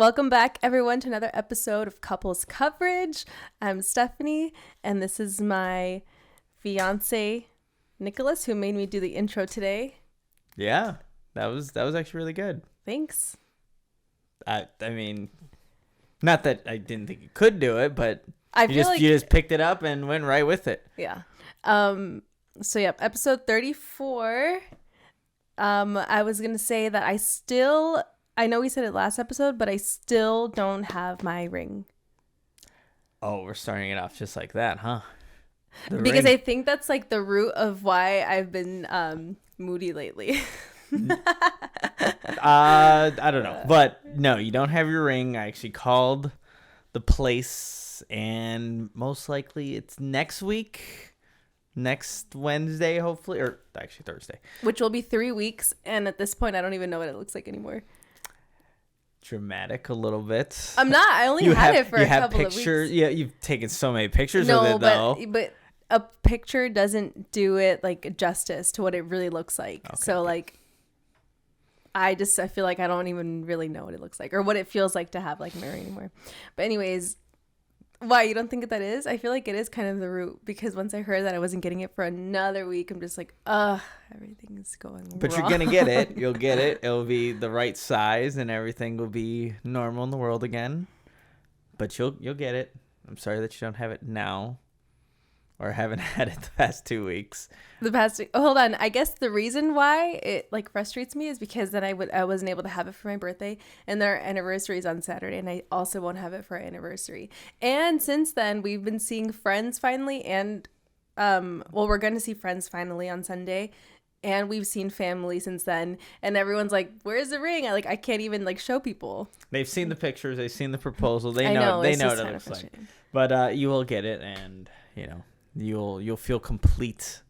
Welcome back, everyone, to another episode of Couples Coverage. I'm Stephanie, and this is my fiance, Nicholas, who made me do the intro today. Yeah, that was actually really good. Thanks. I mean, not that I didn't think you could do it, but you just picked it up and went right with it. Yeah. So yeah, episode 34. I was gonna say that I know we said it last episode, but I still don't have my ring. Oh, we're starting it off just like that, huh? Because I think that's like the root of why I've been moody lately. I don't know. But no, you don't have your ring. I actually called the place, and most likely it's next Wednesday, hopefully, or actually Thursday. Which will be 3 weeks, and at this point, I don't even know what it looks like anymore. Dramatic a little bit. I'm not. I only had it for a couple of weeks. Yeah, you've taken so many pictures of it, though. But a picture doesn't do it like justice to what it really looks like. Okay, so like, I feel like I don't even really know what it looks like or what it feels like to have like a ring anymore. But anyways, why you don't think that is? I feel like it is kind of the root, because once I heard that I wasn't getting it for another week, I'm just like, everything's going wrong. But you're gonna get it. You'll get it. It'll be the right size, and everything will be normal in the world again. But you'll get it. I'm sorry that you don't have it now, or haven't had it the past 2 weeks. Hold on. I guess the reason why it like frustrates me is because then I wasn't able to have it for my birthday, and their anniversary is on Saturday, and I also won't have it for our anniversary. And since then, we've been seeing friends finally, and we're going to see friends finally on Sunday, and we've seen family since then, and everyone's like, "Where's the ring?" I can't even like show people. They've seen the pictures. They've seen the proposal. They know what it looks like. But you will get it, and you'll feel complete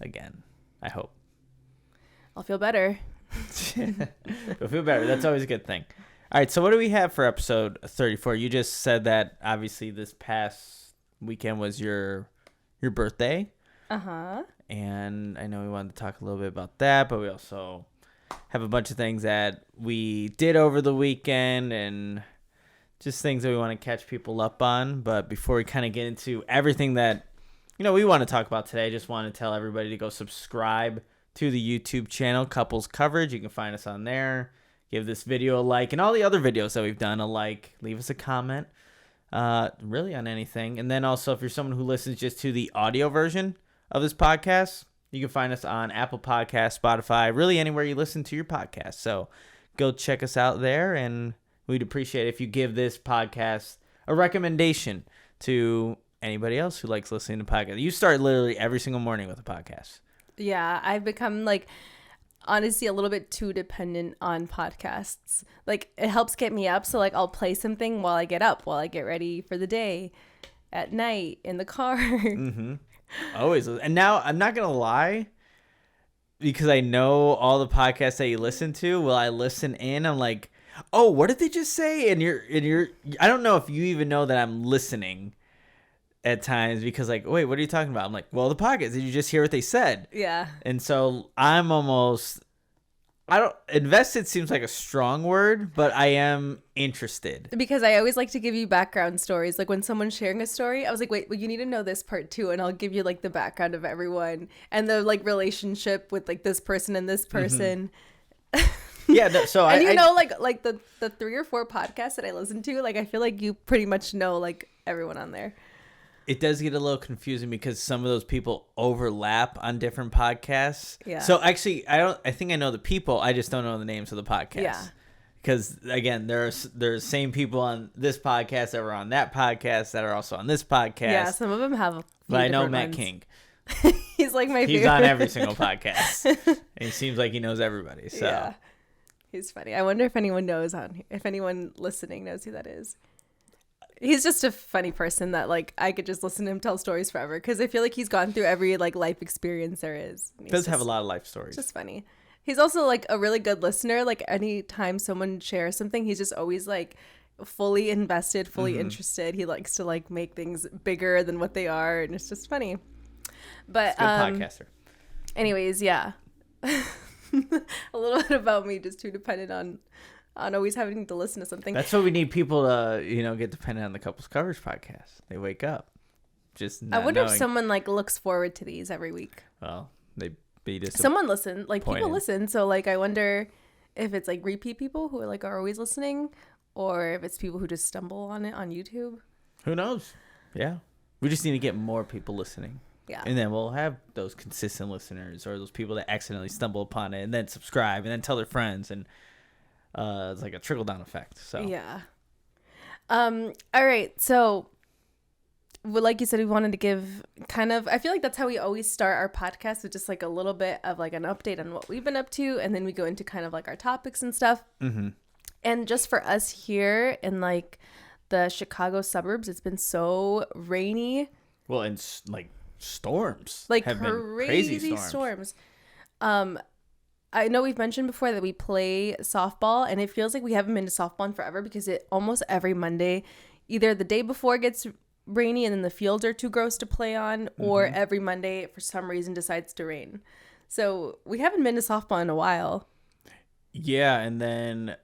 again, I hope. I'll feel better. You'll feel better. That's always a good thing. All right, so what do we have for episode 34? You just said that obviously this past weekend was your birthday. Uh-huh. And I know we wanted to talk a little bit about that, but we also have a bunch of things that we did over the weekend and just things that we want to catch people up on. But before we kind of get into everything that we want to talk about today, I just want to tell everybody to go subscribe to the YouTube channel, Couples Coverage. You can find us on there. Give this video a like, and all the other videos that we've done a like. Leave us a comment, really on anything. And then also, if you're someone who listens just to the audio version of this podcast, you can find us on Apple Podcasts, Spotify, really anywhere you listen to your podcast. So go check us out there, and we'd appreciate it if you give this podcast a recommendation to anybody else who likes listening to podcasts. You start literally every single morning with a podcast. Yeah, I've become honestly a little bit too dependent on podcasts. Like, it helps get me up, so I'll play something while I get up, while I get ready for the day, at night, in the car. Mm-hmm. Always. And now, I'm not gonna lie, because I know all the podcasts that you listen to, will I listen in, I'm like, oh, what did they just say? And you're I don't know if you even know that I'm listening at times, because wait, what are you talking about? I'm like, well, the podcast, did you just hear what they said? Yeah. And so I'm almost, invested seems like a strong word, but I am interested. Because I always like to give you background stories. Like, when someone's sharing a story, I was like, wait, well, you need to know this part too, and I'll give you the background of everyone and the relationship with this person and this person. Mm-hmm. Yeah, no, so and the 3 or 4 podcasts that I listen to, I feel like you pretty much know everyone on there. It does get a little confusing because some of those people overlap on different podcasts. Yeah. So actually, I think I know the people. I just don't know the names of the podcasts. Yeah. Because again, there's same people on this podcast that were on that podcast that are also on this podcast. Yeah, some of them have. But I know Matt King. He's my favorite. He's on every single podcast, and he seems like he knows everybody. So yeah, he's funny. I wonder if anyone knows if anyone listening knows who that is. He's just a funny person that I could just listen to him tell stories forever, because I feel like he's gone through every life experience there is. He does have a lot of life stories. Just funny. He's also a really good listener. Anytime someone shares something, he's just always fully invested, fully interested. He likes to make things bigger than what they are, and it's just funny. But good podcaster. Anyways, yeah. A little bit about me, just too dependent on always having to listen to something. That's what we need people to, get dependent on the Couples Coverage podcast. They wake up. Just I not wonder knowing. if someone like looks forward to these every week. Well, they be disappointed. Someone listen, like people listen. So like I wonder if it's like repeat people who are always listening, or if it's people who just stumble on it on YouTube. Who knows? Yeah. We just need to get more people listening. Yeah. And then we'll have those consistent listeners or those people that accidentally stumble upon it and then subscribe and then tell their friends. And it's like a trickle-down effect. So yeah. All right. So, well, like you said, we wanted to give I feel like that's how we always start our podcast, with just like a little bit of like an update on what we've been up to. And then we go into kind of like our topics and stuff. Mm-hmm. And just for us here in like the Chicago suburbs, it's been so rainy. Well, and like storms, like have crazy been crazy storms. I know we've mentioned before that we play softball, and it feels like we haven't been to softball in forever, because it almost every Monday, either the day before it gets rainy and then the fields are too gross to play on, or every Monday for some reason decides to rain. So we haven't been to softball in a while. Yeah, and then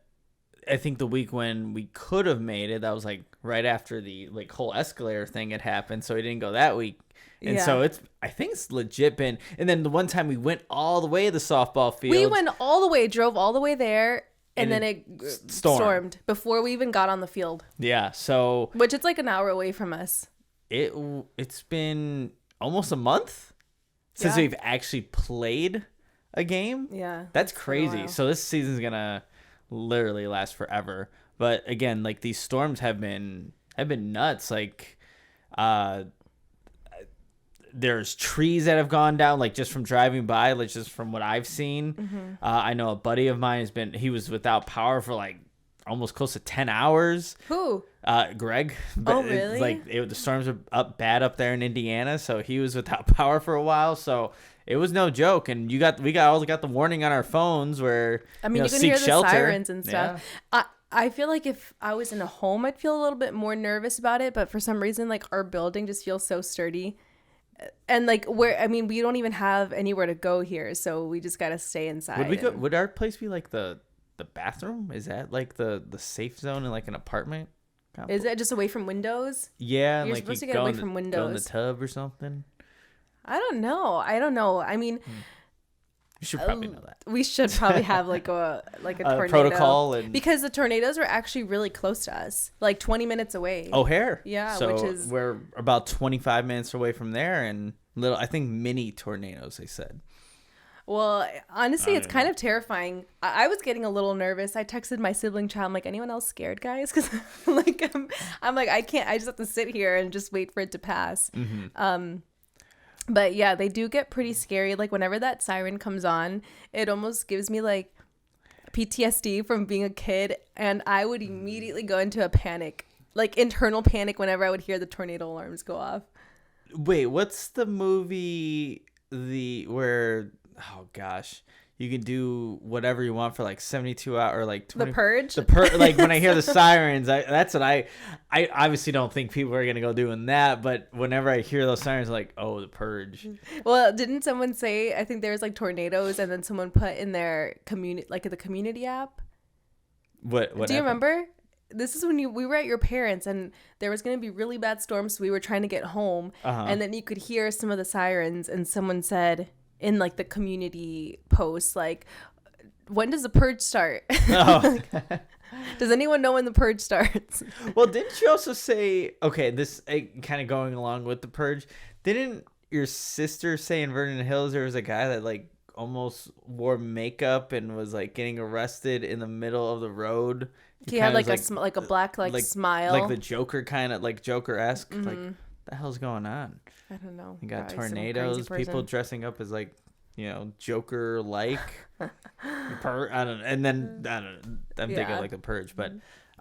I think the week when we could have made it, that was like right after the like whole escalator thing had happened, so we didn't go that week. And so I think it's legit been. And then the one time we went all the way to the softball field. We went all the way, drove all the way there, and then it stormed before we even got on the field. Yeah, so. Which it's like an hour away from us. It's been almost a month since we've actually played a game. Yeah. That's crazy. So this season's going to literally last forever. But again, like these storms have been nuts. Like, there's trees that have gone down, like just from driving by, like just from what I've seen. Mm-hmm. I know a buddy of mine he was without power for like almost close to 10 hours. Who? Greg. Oh, really? The storms are bad up there in Indiana, so he was without power for a while. So it was no joke. And we got the warning on our phones where you can seek hear shelter. The sirens and stuff. Yeah. I feel like if I was in a home, I'd feel a little bit more nervous about it. But for some reason, like our building just feels so sturdy. And like we don't even have anywhere to go here, so we just gotta stay inside. Would our place be like the bathroom? Is that like the safe zone in like an apartment? Is it just away from windows? Yeah, you're supposed to get away from windows. Go in the tub or something. I don't know. I mean, you should probably know that. We should probably have like a tornado protocol, because the tornadoes are actually really close to us, like 20 minutes away. O'Hare. Yeah, so which is we're about 25 minutes away from there, and I think mini tornadoes, they said. Well, honestly, it's kind of terrifying. I was getting a little nervous. I texted my sibling child. I'm like, anyone else scared, guys? Because like I'm like, I can't. I just have to sit here and just wait for it to pass. Mm-hmm. But yeah, they do get pretty scary. Like whenever that siren comes on, it almost gives me like PTSD from being a kid, and I would immediately go into a panic, like internal panic, whenever I would hear the tornado alarms go off. Wait, what's the movie where? Oh gosh, you can do whatever you want for like 72 hours or like 20. The Purge? Like when I hear the sirens, that's what I obviously don't think people are going to go doing that. But whenever I hear those sirens, like, oh, the Purge. Well, didn't someone say, I think there was like tornadoes, and then someone put in their community, like the community app. What do you remember? This is when we were at your parents, and there was going to be really bad storms. So we were trying to get home, and then you could hear some of the sirens, and someone said in like the community post, like, when does the Purge start? Oh. Does anyone know when the Purge starts? Well, didn't you also say, okay, this kind of going along with the Purge, didn't your sister say in Vernon Hills there was a guy that like almost wore makeup and was like getting arrested in the middle of the road? He had like a black like smile, like the Joker, kind of like Joker-esque. Mm-hmm. Like, what the hell's going on? I don't know. You got tornadoes, people dressing up as like, Joker like. I don't know. And then I don't know. I'm thinking like the Purge, but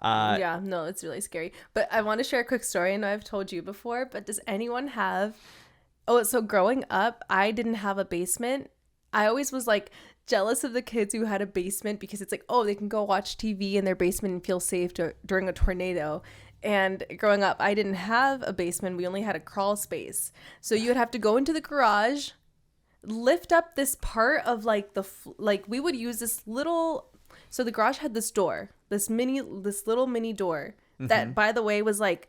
yeah, no, it's really scary. But I want to share a quick story. I know I've told you before, but does anyone have? Oh, so growing up, I didn't have a basement. I always was like jealous of the kids who had a basement, because it's like, oh, they can go watch TV in their basement and feel safe during a tornado. And growing up, I didn't have a basement. We only had a crawl space. So you would have to go into the garage, lift up this part of like we would use this little So the garage had this door, this little mini door that, by the way, was like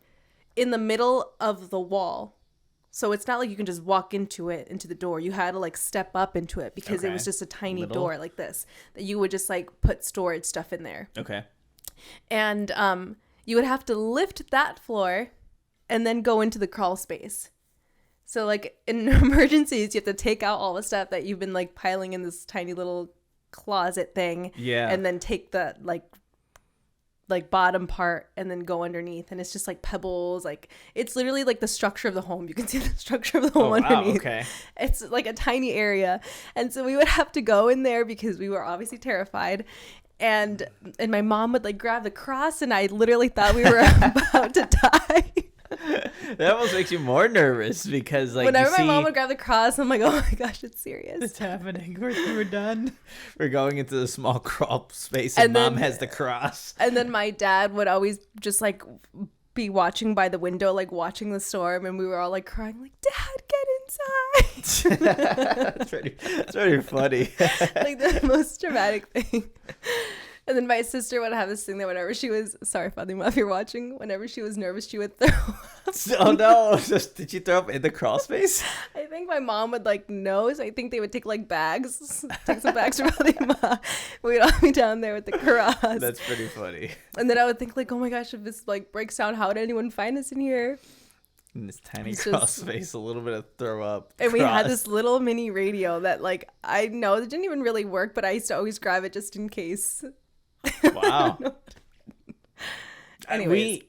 in the middle of the wall. So it's not like you can just walk into the door. You had to like step up into it because it was just a tiny door like this that you would just like put storage stuff in there. Okay. And you would have to lift that floor and then go into the crawl space. So like in emergencies, you have to take out all the stuff that you've been like piling in this tiny little closet thing. Yeah. And then take the like bottom part and then go underneath, and it's just like pebbles. Like it's literally like the structure of the home. You can see the structure of the home underneath. Okay. It's like a tiny area, and so we would have to go in there because we were obviously terrified. And my mom would like grab the cross, and I literally thought we were about to die. That almost makes you more nervous because like whenever my mom would grab the cross, I'm like, oh my gosh, it's serious. It's happening. We're done. We're going into the small crawl space, and then, mom has the cross. And then my dad would always just like be watching by the window, like watching the storm, and we were all like crying, like, Dad, get inside. It's pretty funny. Like the most dramatic thing. And then my sister would have this thing that whenever she was, sorry, Fatima, if you're watching, whenever she was nervous, she would throw up. Oh no! Did you throw up in the crawl space? I think my mom would like know, so I think they would take like bags, take some bags from Fatima. We'd all be down there with the cross. That's pretty funny. And then I would think like, oh my gosh, if this like breaks down, how would anyone find us in here? In this tiny crawl space, a little bit of throw up. And we had this little mini radio that like, I know it didn't even really work, but I used to always grab it just in case. Wow. Anyways.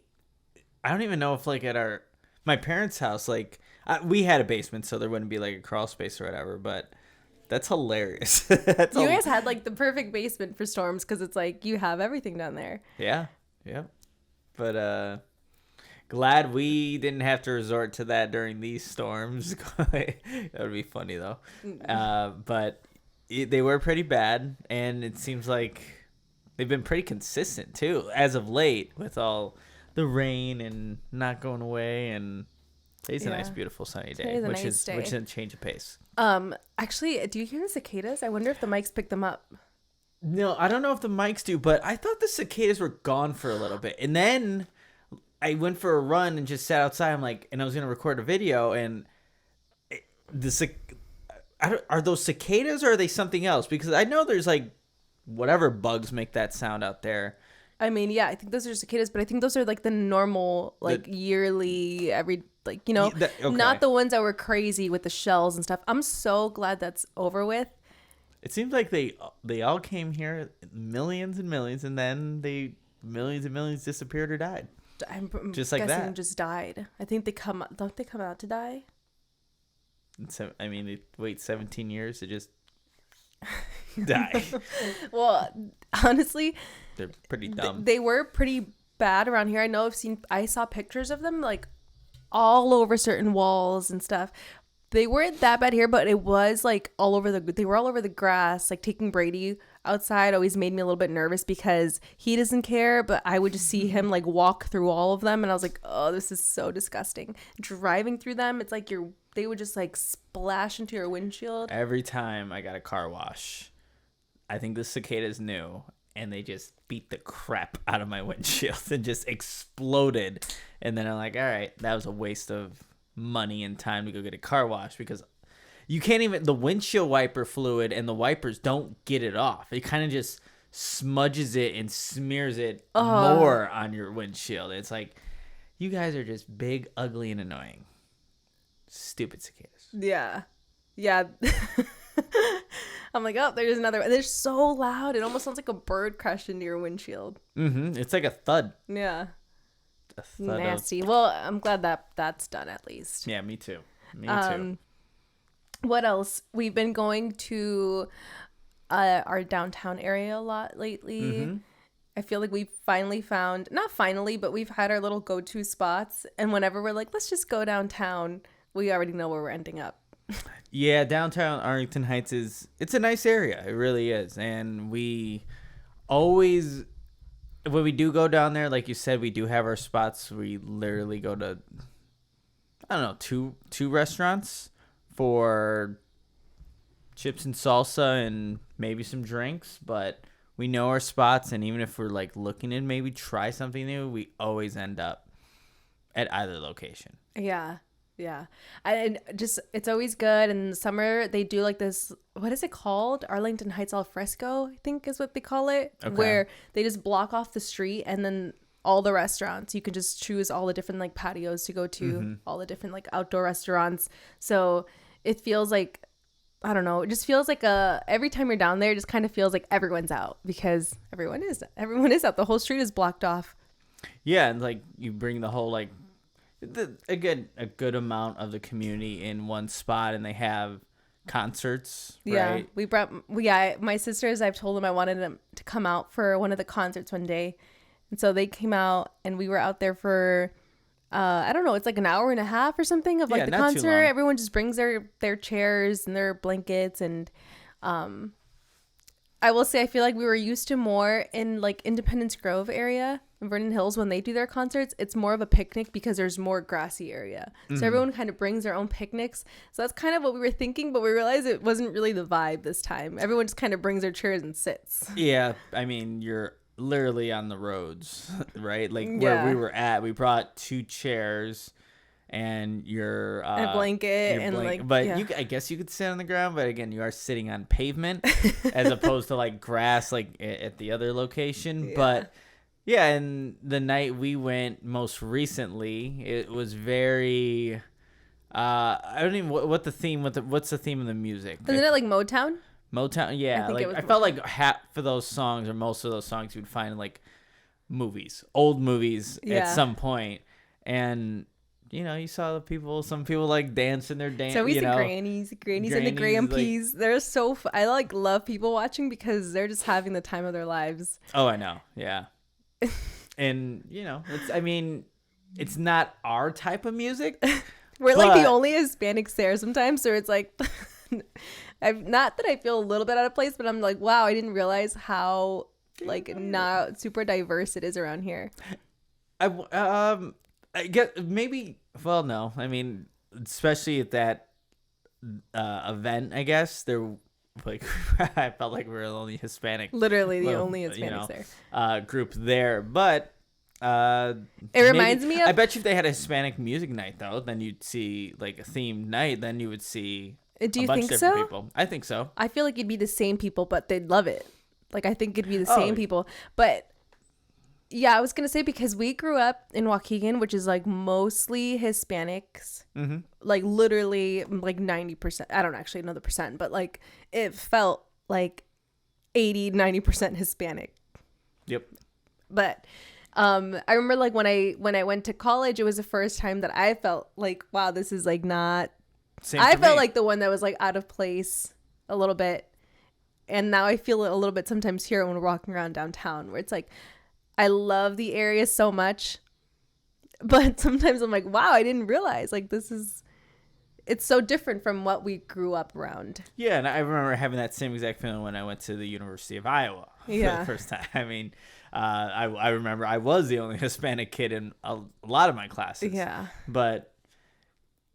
I don't even know if like at my parents' house, like we had a basement, so there wouldn't be like a crawl space or whatever, but that's hilarious. You guys had like the perfect basement for storms because it's like you have everything down there. Yeah. But glad we didn't have to resort to that during these storms. That would be funny though. But they were pretty bad, and it seems like they've been pretty consistent too as of late with all the rain and not going away. And today's a nice, beautiful sunny day, which is a change of pace. Actually, do you hear the cicadas? I wonder if the mics pick them up. No, I don't know if the mics do, but I thought the cicadas were gone for a little bit, and then I went for a run and just sat outside. I'm like, and I was gonna record a video, and are those cicadas or are they something else? Because I know there's like whatever bugs make that sound out there. I mean, yeah, I think those are cicadas, but I think those are like the normal, like yearly, every, like, you know, not the ones that were crazy with the shells and stuff. I'm so glad that's over with. It seems like they all came here millions and millions, and then millions and millions disappeared or died. I'm just like that. Just died. I think don't they come out to die? So, I mean, they wait 17 years to just die. Well, honestly, they're pretty dumb. They were pretty bad around here. I saw pictures of them like all over certain walls and stuff. They weren't that bad here, but it was like they were all over the grass. Like taking Brady outside always made me a little bit nervous because he doesn't care, but I would just see him like walk through all of them, and I was like, oh, this is so disgusting. Driving through them, it's like they would just like splash into your windshield. Every time I got a car wash, I think the cicadas knew, and they just beat the crap out of my windshield and just exploded. And then I'm like, all right, that was a waste of money and time to go get a car wash, because you can't even, the windshield wiper fluid and the wipers don't get it off. It kind of just smudges it and smears it more on your windshield. It's like, you guys are just big, ugly, and annoying. Stupid cicadas. Yeah. I'm like, oh, there's another one. They're so loud. It almost sounds like a bird crashed into your windshield. Mm-hmm. It's like a thud. Yeah. A thud. Nasty. Well, I'm glad that's done at least. Yeah, me too. Me too. What else? We've been going to our downtown area a lot lately. Mm-hmm. I feel like we finally found, not finally, but we've had our little go-to spots. And whenever we're like, let's just go downtown, we already know where we're ending up. Yeah, downtown Arlington Heights it's a nice area. It really is. And we always, when we do go down there, like you said, we do have our spots. We literally go to, I don't know, two restaurants for chips and salsa and maybe some drinks, but we know our spots, and even if we're like looking to maybe try something new, we always end up at either location. Yeah. Yeah. And just, it's always good. And in the summer, they do like this, what is it called? Arlington Heights Al Fresco, I think is what they call it. Okay. Where they just block off the street and then all the restaurants. You can just choose all the different like patios to go to, all the different like outdoor restaurants. So it feels like, I don't know, it just feels like every time you're down there, it just kind of feels like everyone's out because everyone is out. The whole street is blocked off. Yeah, and like you bring the whole like a good amount of the community in one spot, and they have concerts. Right? Yeah, my sisters, I've told them I wanted them to come out for one of the concerts one day, and so they came out, and we were out there for I don't know, it's like an hour and a half or something of like the concert. Everyone just brings their chairs and their blankets, and I will say I feel like we were used to more in like Independence Grove area in Vernon Hills when they do their concerts. It's more of a picnic because there's more grassy area. So everyone kind of brings their own picnics. So that's kind of what we were thinking, but we realized it wasn't really the vibe this time. Everyone just kind of brings their chairs and sits. Yeah, I mean, you're literally on the roads, right? Like where we were at, we brought 2 chairs and your a blanket and like, but I guess you could sit on the ground, but again, you are sitting on pavement as opposed to like grass like at the other location. But yeah, and the night we went most recently, it was very I don't even what's the theme of the music? Isn't it like Motown? Motown, yeah. I felt like half of those songs or most of those songs you'd find in like old movies at some point. And you know, you saw some people like dancing their dance. So we see grannies and the grandpies. Like, they're so I like love people watching because they're just having the time of their lives. Oh, I know. Yeah. And you know, it's not our type of music. We're like the only Hispanics there sometimes, so it's like not that I feel a little bit out of place, but I'm like, wow, I didn't realize how like not super diverse it is around here. I get maybe. Well, no. I mean, especially at that event, I guess there. Like, I felt like we were the only Hispanic. Literally the only Hispanics there. Group there, but it reminds me of. I bet you if they had a Hispanic music night though, then you'd see like a themed night. Then you would see. Do you think so? People. I think so. I feel like it'd be the same people, but they'd love it. Like I think it'd be the same people, but. Yeah, I was going to say because we grew up in Waukegan, which is like mostly Hispanics, like literally like 90%. I don't actually know the percent, but like it felt like 80-90% Hispanic. Yep. But I remember like when I went to college, it was the first time that I felt like, wow, this is like not. I felt like the one that was like out of place a little bit. And now I feel it a little bit sometimes here when we're walking around downtown where it's like, I love the area so much, but sometimes I'm like, wow, I didn't realize like it's so different from what we grew up around. Yeah, and I remember having that same exact feeling when I went to the University of Iowa for the first time. I mean, I remember I was the only Hispanic kid in a lot of my classes. Yeah. But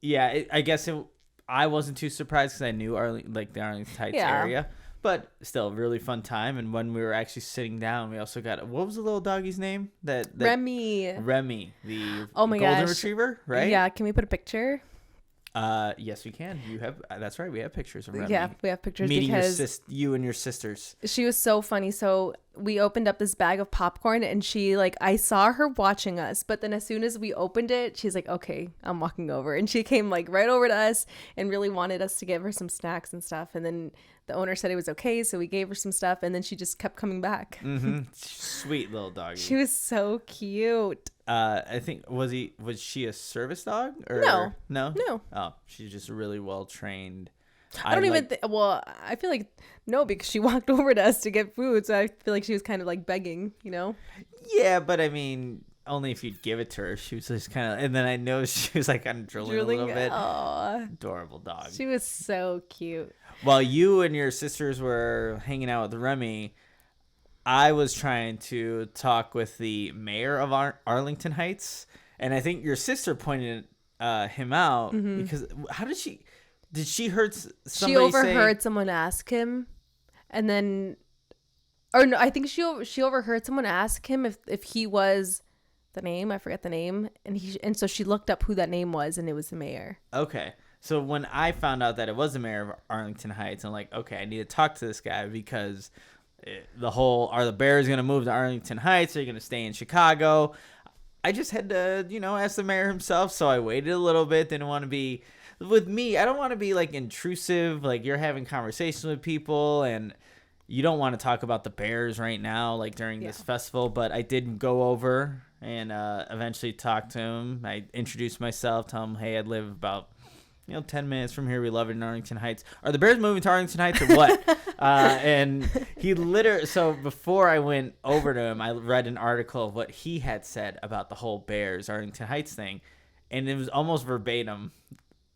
yeah, I guess I wasn't too surprised because I knew the Arlington Heights area. But still, really fun time. And when we were actually sitting down, we also got what was the little doggy's name? That Remy, the golden retriever, right? Yeah. Can we put a picture? Yes, we can. You have. That's right. We have pictures of Remy. Yeah, we have pictures meeting because you and your sisters. She was so funny. So we opened up this bag of popcorn, and she I saw her watching us, but then as soon as we opened it, she's like, "Okay, I'm walking over," and she came right over to us and really wanted us to give her some snacks and stuff. And then the owner said it was okay, so we gave her some stuff, and then she just kept coming back. Sweet little doggy. She was so cute. I think was she a service dog or no? Oh, she's just really well trained. I don't even well, I feel like no, because she walked over to us to get food, so I feel like she was kind of like begging, you know? Yeah, but I mean, only if you'd give it to her. She was just kind of, and then I know she was like kind of drooling a little bit. Aww. Adorable dog. She was so cute. While you and your sisters were hanging out with Remy, I was trying to talk with the mayor of Arlington Heights, and I think your sister pointed him out because how did she? Did she heard somebody? She overheard someone ask him, and then or no, I think she overheard someone ask him if he was the name. I forget the name, and so she looked up who that name was, and it was the mayor. Okay. So when I found out that it was the mayor of Arlington Heights, I'm like, okay, I need to talk to this guy because the whole, are the Bears going to move to Arlington Heights? Are you going to stay in Chicago? I just had to, ask the mayor himself. So I waited a little bit. Didn't want to be, with me, I don't want to be like intrusive. Like you're having conversations with people and you don't want to talk about the Bears right now, like during this festival. But I did go over and eventually talk to him. I introduced myself, tell him, hey, I live about 10 minutes from here. We love it in Arlington Heights. Are the Bears moving to Arlington Heights or what? And he literally, so before I went over to him, I read an article of what he had said about the whole Bears Arlington Heights thing. And it was almost verbatim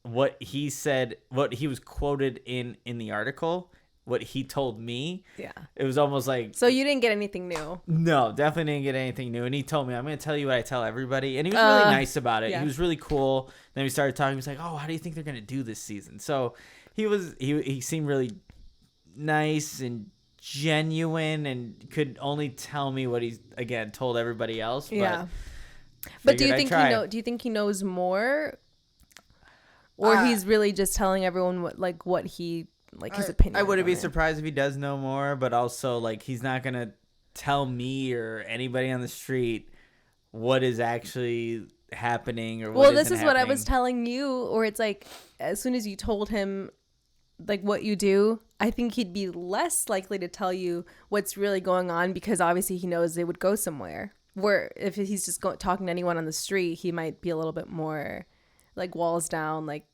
what he said, what he was quoted in the article, what he told me. Yeah. It was almost like. So you didn't get anything new? No, definitely didn't get anything new. And he told me, I'm going to tell you what I tell everybody. And he was really nice about it. Yeah. He was really cool. Then we started talking. He was like, oh, how do you think they're going to do this season? So he seemed really nice and genuine and could only tell me what he's, again, told everybody else. Yeah. But do you think he knows more? Or he's really just telling everyone what he... like his opinion. I wouldn't be surprised if he does know more, but also like he's not gonna tell me or anybody on the street what is actually happening or what. Well, this is happening. What I was telling you, or it's like as soon as you told him like what you do, I think he'd be less likely to tell you what's really going on because obviously he knows they would go somewhere. Where if he's just talking to anyone on the street, he might be a little bit more like walls down, like.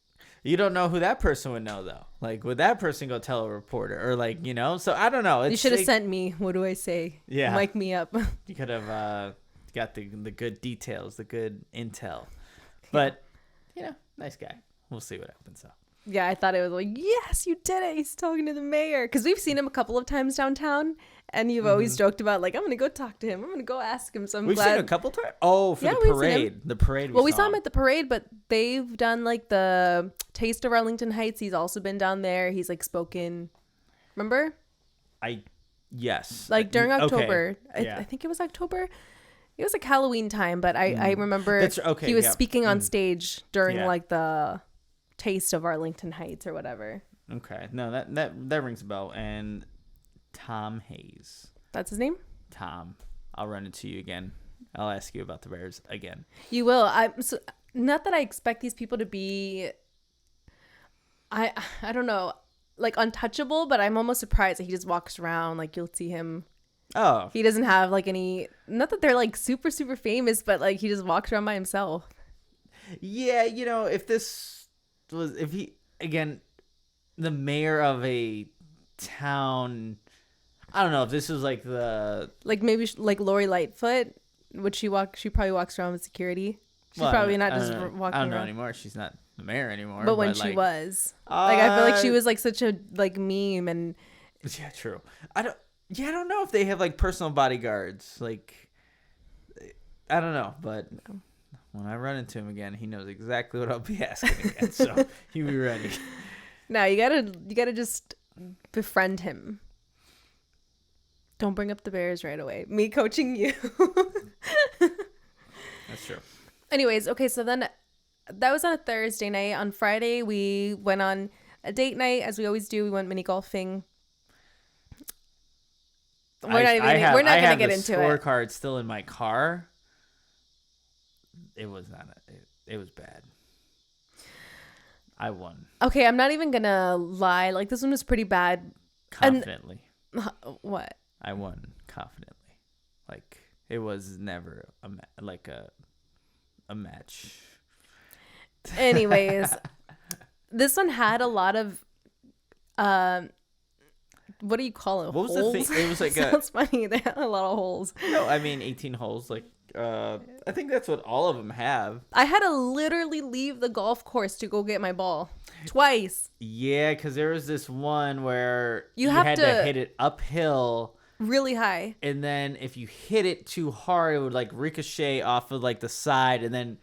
You don't know who that person would know, though. Like, would that person go tell a reporter? Or, like, So, I don't know. You should have sent me. What do I say? Yeah. Mic me up. You could have got the good details, the good intel. But, nice guy. We'll see what happens, though. Yeah, I thought it was like, yes, you did it. He's talking to the mayor. Because we've seen him a couple of times downtown. And you've always joked about, like, I'm going to go talk to him. I'm going to go ask him. So I'm glad. We've seen him a couple times? Oh, for the parade. The parade. We saw him at the parade, but they've done, like, the Taste of Arlington Heights. He's also been down there. He's, like, spoken. Remember? Yes. Like, during October. Okay. Yeah. I think it was October. It was, like, Halloween time. But I remember he was speaking on stage during, like, the Taste of Arlington Heights or whatever. Okay. No, that rings a bell. And Tom Hayes. That's his name? Tom. I'll run into you again. I'll ask you about the Bears again. You will. Not that I expect these people to be, I don't know, like untouchable, but I'm almost surprised that he just walks around. Like you'll see him. Oh. He doesn't have like any, not that they're like super, super famous, but like he just walks around by himself. Yeah. If he, again, the mayor of a town, I don't know if this was like maybe like Lori Lightfoot, would she probably walks around with security. She's probably not just walking around. I don't know anymore. She's not the mayor anymore. But when she was, like, I feel like she was like such a like meme and. Yeah, true. I don't know if they have like personal bodyguards. Like, I don't know, but when I run into him again, he knows exactly what I'll be asking again, so he'll be ready. No, you gotta just befriend him. Don't bring up the Bears right away. Me coaching you. That's true. Anyways, okay, so then that was on a Thursday night. On Friday, we went on a date night, as we always do. We went mini golfing. We're not gonna get into it. I have the scorecard still in my car. It was it was bad. I won. Okay, I'm not even gonna lie. Like, this one was pretty bad. Confidently. What? I won confidently. Like, it was never a match. Anyways, this one had a lot of what do you call it? What was holes? the thing? It was like sounds funny. They had a lot of holes. No, I mean 18 holes. Like, I think that's what all of them have. I had to literally leave the golf course to go get my ball twice. Yeah, because there was this one where you had to hit it uphill. Really high. And then if you hit it too hard, it would like ricochet off of like the side and then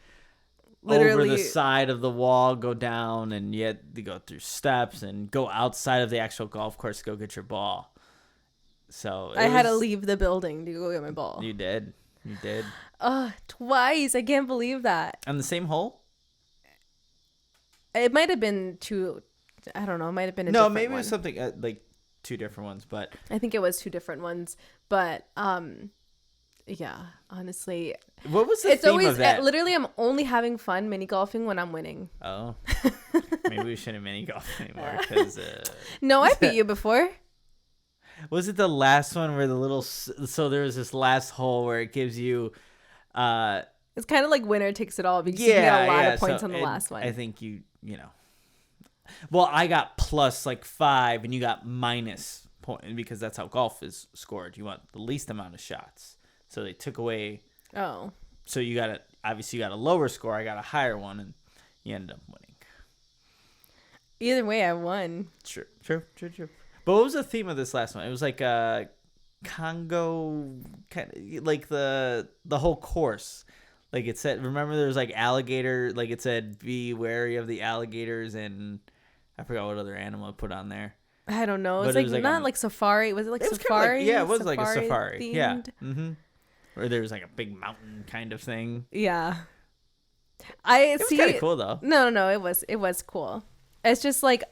literally over the side of the wall go down, and you had to go through steps and go outside of the actual golf course to go get your ball. So I had to leave the building to go get my ball. You did. Twice. I can't believe that. On the same hole? It might have been two. I don't know. It might have been a No, different maybe one. it was something like two different ones, but I think it was two different ones. But yeah, honestly, what was the theme of that? Literally, I'm only having fun mini golfing when I'm winning. Oh, maybe we shouldn't mini golf anymore because. No, I beat you before. Was it the last one where the little? So there was this last hole where it gives you. It's kind of like winner takes it all because you get a lot of points on the last one. I think you know. Well, I got plus like 5, and you got minus point because that's how golf is scored. You want the least amount of shots, so they took away. Oh. So you got obviously you got a lower score. I got a higher one, and you ended up winning. Either way, I won. True. But what was the theme of this last one? It was like Congo, kind of like the whole course. Like it said, remember there was like alligator, like it said, be wary of the alligators, and I forgot what other animal I put on there. I don't know. It's like not like safari. Was it like safari? Yeah, it was like a safari. Themed? Yeah. Mm-hmm. Or there was like a big mountain kind of thing. Yeah. It was kind of cool though. No. It was cool. It's just like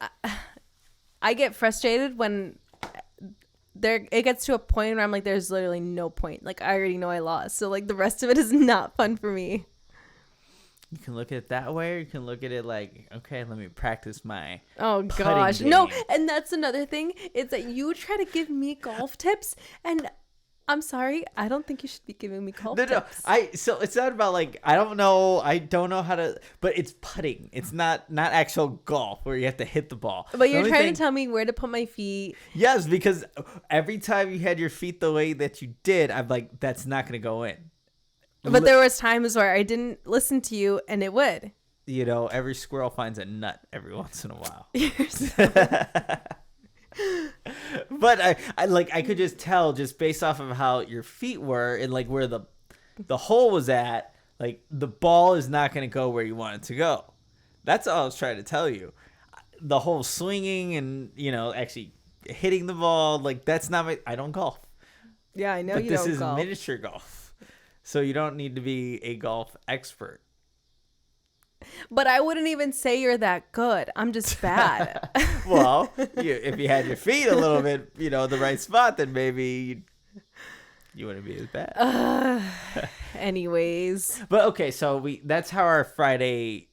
I get frustrated when it gets to a point where I'm like, there's literally no point. Like, I already know I lost. So, like, the rest of it is not fun for me. You can look at it that way, or you can look at it like, okay, let me practice my gosh. game. No, and that's another thing. It's that you try to give me golf tips, and I'm sorry, I don't think you should be giving me golf tips. So it's not about like I don't know how to, but it's putting. It's not actual golf where you have to hit the ball. But you're trying to tell me where to put my feet. Yes, because every time you had your feet the way that you did, I'm like, that's not gonna go in. But there was times where I didn't listen to you, and it would. You know, every squirrel finds a nut every once in a while. But I could just tell just based off of how your feet were and like where the hole was at, like the ball is not going to go where you want it to go. That's all I was trying to tell you. The whole swinging and, you know, actually hitting the ball, like that's not I don't golf. Yeah, I know but you don't golf. This is miniature golf. So you don't need to be a golf expert. But I wouldn't even say you're that good. I'm just bad. Well, if you had your feet a little bit, you know, the right spot, then maybe you wouldn't be as bad. Anyways. But okay, so that's how our Friday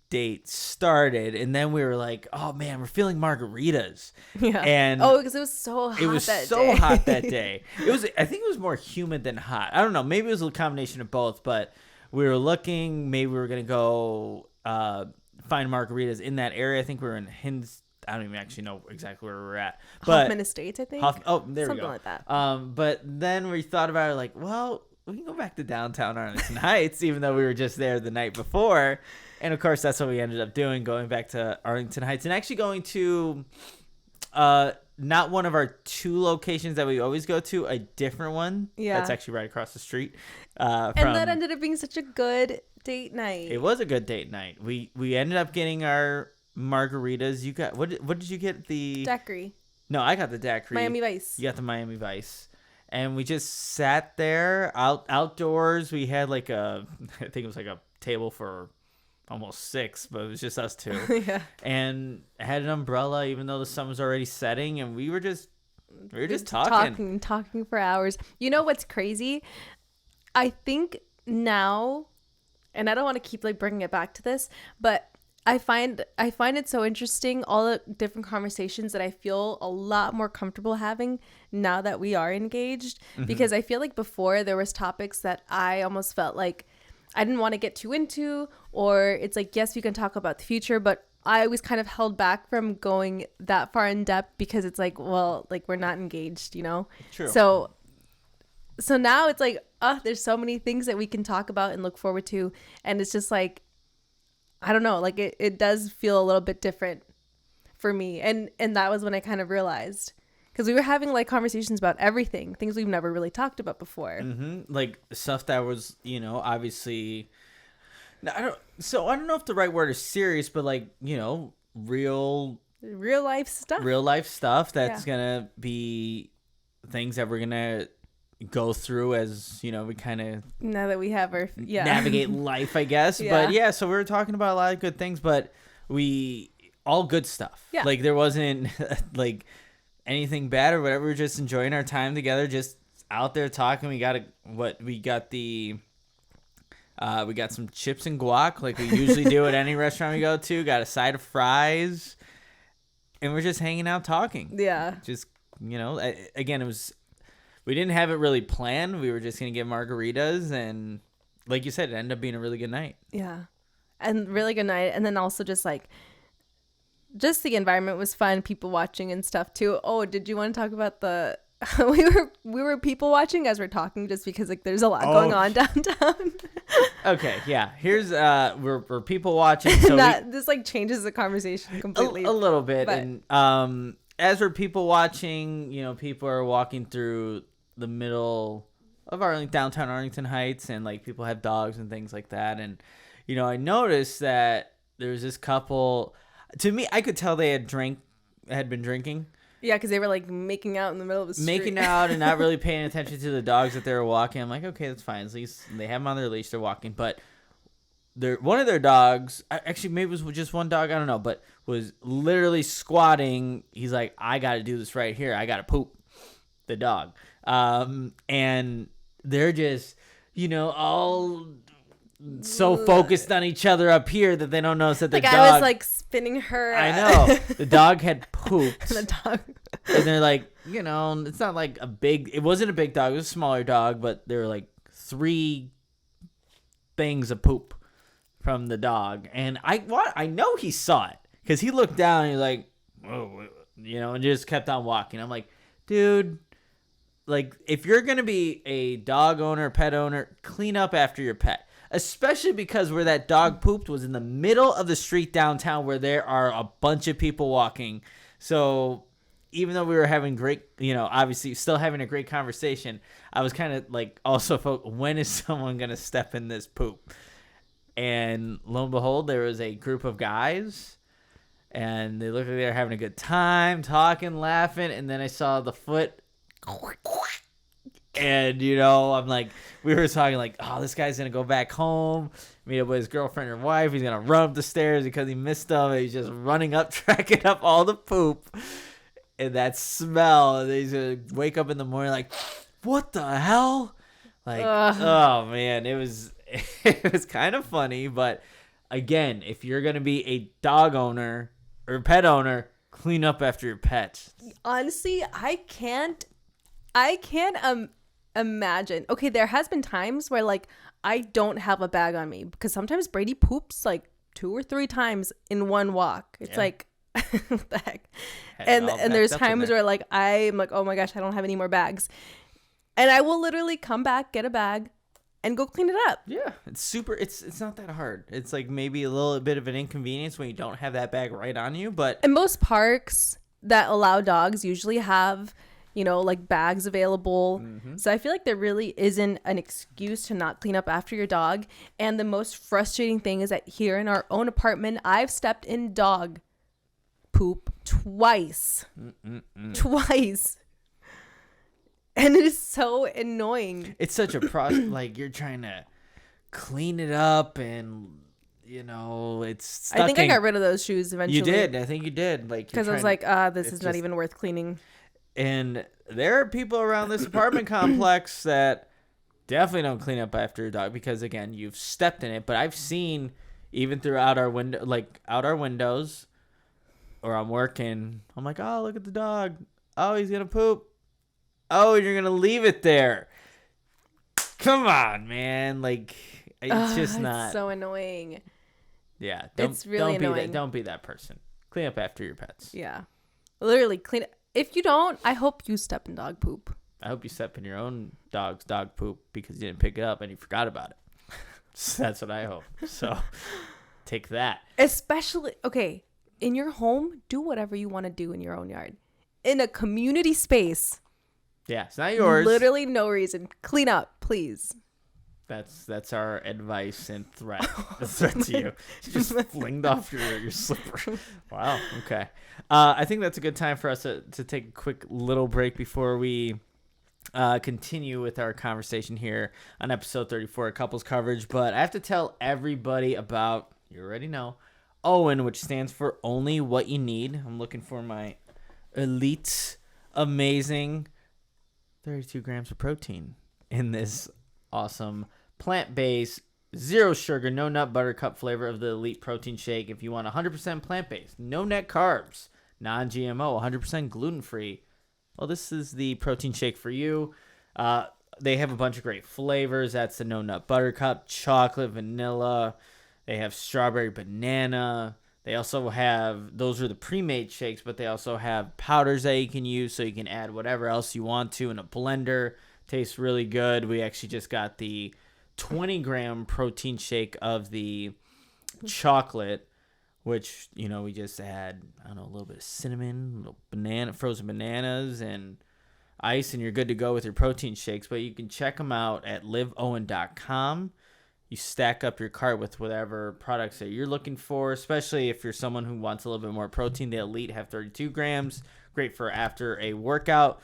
date started, and then we were like, oh man, we're feeling margaritas. Yeah. And because it was so hot. It was so hot that day. I think it was more humid than hot. I don't know. Maybe it was a combination of both, but we were looking. Maybe we were gonna go find margaritas in that area. I think we were in I don't even actually know exactly where we were at. But Hoffman Estates, I think. There Something we go. Something like that. But then we thought about it, like, well, we can go back to downtown Arlington Heights, even though we were just there the night before. And of course, that's what we ended up doing, going back to Arlington Heights and actually going to not one of our 2 locations that we always go to, a different one. Yeah. That's actually right across the street. And that ended up being such a good date night. It was a good date night. We ended up getting our margaritas. You got what did you get? The daiquiri. No, I got the daiquiri. Miami Vice. You got the Miami Vice. And we just sat there outdoors. We had like I think it was like a table for almost 6, but it was just us 2. Yeah. And I had an umbrella, even though the sun was already setting, and we were just talking for hours. You know what's crazy? I think now, and I don't want to keep like bringing it back to this, but I find it so interesting, all the different conversations that I feel a lot more comfortable having now that we are engaged. Mm-hmm. Because I feel like before there was topics that I almost felt like I didn't want to get too into, or it's like, yes, we can talk about the future, but I always kind of held back from going that far in depth because it's like, well, like we're not engaged, you know? True. So now it's like, there's so many things that we can talk about and look forward to. And it's just like, I don't know, like it does feel a little bit different for me. And that was when I kind of realized, because we were having like conversations about everything, things we've never really talked about before. Mm-hmm. Like stuff that was, you know, obviously, I don't know if the right word is serious, but like, you know, real life stuff that's gonna be things that we're gonna go through as we kind of now that we have our navigate life, I guess. Yeah. But so we were talking about a lot of good things, but we all good stuff. Yeah. Like there wasn't like anything bad or whatever. We were just enjoying our time together, just out there talking. We got some chips and guac like we usually do at any restaurant we go to. Got a side of fries, and we're just hanging out talking. Yeah. Just again, we didn't have it really planned. We were just gonna get margaritas, and like you said, it ended up being a really good night. Yeah, and really good night. And then also just the environment was fun. People watching and stuff too. Oh, did you want to talk about the? we were people watching as we're talking, just because like there's a lot going on downtown. Okay, yeah. Here's we're people watching. So this like changes the conversation completely. A little bit, but, and as we're people watching, people are walking through the middle of downtown Arlington Heights, and like people have dogs and things like that. And I noticed that there was this couple. To me, I could tell they had been drinking. Yeah, because they were like making out in the middle of the street. Making out and not really paying attention to the dogs that they were walking. I'm like, okay, that's fine. At least they have them on their leash. They're walking, but one of their dogs, actually maybe it was just one dog, I don't know, but was literally squatting. He's like, I got to do this right here. I got to poop the dog. And they're just, all so focused on each other up here that they don't notice that the dog. I was like spinning her. I know. The dog had pooped. The dog. And they're like, it's not like it wasn't a big dog. It was a smaller dog, but there were like 3 things of poop from the dog. And I know he saw it because he looked down and he's like, whoa, and just kept on walking. I'm like, dude, like if you're going to be a dog owner, pet owner, clean up after your pet. Especially because where that dog pooped was in the middle of the street downtown where there are a bunch of people walking. So even though we were having great, obviously still having a great conversation, I was kind of like also when is someone going to step in this poop? And lo and behold, there was a group of guys and they looked like they were having a good time, talking, laughing. And then I saw the foot. And, I'm like, we were talking like, oh, this guy's going to go back home, meet up with his girlfriend or wife. He's going to run up the stairs because he missed them. He's just running up, tracking up all the poop and that smell. And he's going to wake up in the morning like, what the hell? Like, oh, man, it was kind of funny. But, again, if you're going to be a dog owner or pet owner, clean up after your pets. Honestly, I can't imagine. Okay, there has been times where like I don't have a bag on me because sometimes Brady poops like 2 or 3 times in one walk. It's like what the heck? And there's times where like I'm like, oh my gosh, I don't have any more bags. And I will literally come back, get a bag, and go clean it up. Yeah, it's not that hard. It's like maybe a little bit of an inconvenience when you don't have that bag right on you, but and most parks that allow dogs usually have like bags available. Mm-hmm. So I feel like there really isn't an excuse to not clean up after your dog. And the most frustrating thing is that here in our own apartment, I've stepped in dog poop twice. Twice. And it is so annoying. It's such a process. Like you're trying to clean it up and it's stuck. I think I got rid of those shoes eventually. You did. I think you did. Like because I was like, this is not even worth cleaning. And there are people around this apartment complex that definitely don't clean up after your dog because, again, you've stepped in it. But I've seen even throughout our window, like out our windows, or I'm working. I'm like, oh, look at the dog. Oh, he's gonna poop. Oh, you're gonna leave it there. Come on, man. Like it's just not. It's so annoying. Yeah, it's really annoying. Don't be that person. Clean up after your pets. Yeah, literally clean. If you don't, I hope you step in dog poop. I hope you step in your own dog's dog poop because you didn't pick it up and you forgot about it. So that's what I hope. So take that. Especially, okay, in your home, do whatever you want to do in your own yard. In a community space. Yeah, it's not yours. Literally no reason. Clean up, please. That's our advice and threat. The threat to you. Just flinged off your slipper. Wow. Okay. I think that's a good time for us to take a quick little break before we continue with our conversation here on episode 34 of Couples Coverage. But I have to tell everybody about, you already know, Owen, which stands for Only What You Need. I'm looking for my elite, amazing 32 grams of protein in this awesome plant-based, zero sugar, no nut butter cup flavor of the Elite Protein Shake. If you want 100% plant-based, no net carbs, non-GMO, 100% gluten-free, well, this is the protein shake for you. They have a bunch of great flavors. That's the no nut butter cup, chocolate, vanilla. They have strawberry banana. They also have, those are the pre-made shakes, but they also have powders that you can use so you can add whatever else you want to in a blender. Tastes really good. We actually just got the 20-gram protein shake of the chocolate, which, you know, we just add, I don't know, a little bit of cinnamon, a little banana, frozen bananas, and ice, and you're good to go with your protein shakes. But you can check them out at liveowen.com. You stack up your cart with whatever products that you're looking for, especially if you're someone who wants a little bit more protein. The Elite have 32 grams, great for after a workout.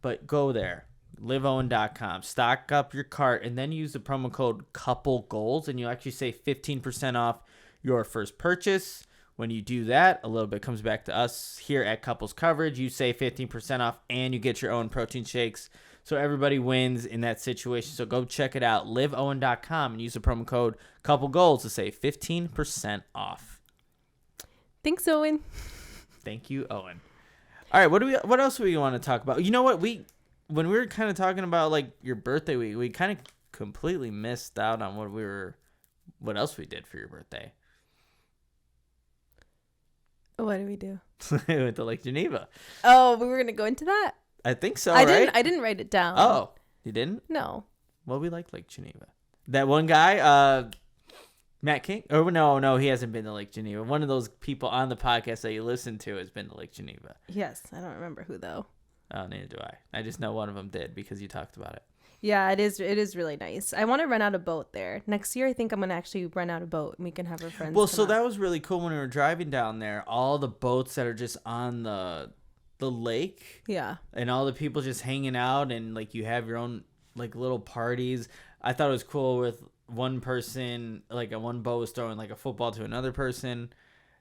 But go there, liveowen.com, stock up your cart, and then use the promo code COUPLEGOALS, and you'll actually save 15% off your first purchase. When you do that, a little bit comes back to us here at Couples Coverage. You save 15% off, and you get your own protein shakes. So everybody wins in that situation. So go check it out, liveowen.com, and use the promo code COUPLEGOALS to save 15% off. Thanks, Owen. Thank you, Owen. All right, what else do we want to talk about? You know what? When we were kind of talking about like your birthday week, we kind of completely missed out on what else we did for your birthday. What did we do? We went to Lake Geneva. Oh, we were going to go into that? I think so, I right? I didn't write it down. Oh, you didn't? No. Well, we liked Lake Geneva. That one guy, Matt King? Oh, no, he hasn't been to Lake Geneva. One of those people on the podcast that you listen to has been to Lake Geneva. Yes, I don't remember who, though. Oh, neither do I. I just know one of them did because you talked about it. Yeah, it is really nice. I want to rent out a boat there. Next year, I think I'm going to actually rent out a boat and we can have our friends Well, come so out. that was really cool when we were driving down there. All the boats that are just on the lake. Yeah. And all the people just hanging out, and like you have your own like little parties. I thought it was cool with one person, like one boat was throwing like a football to another person.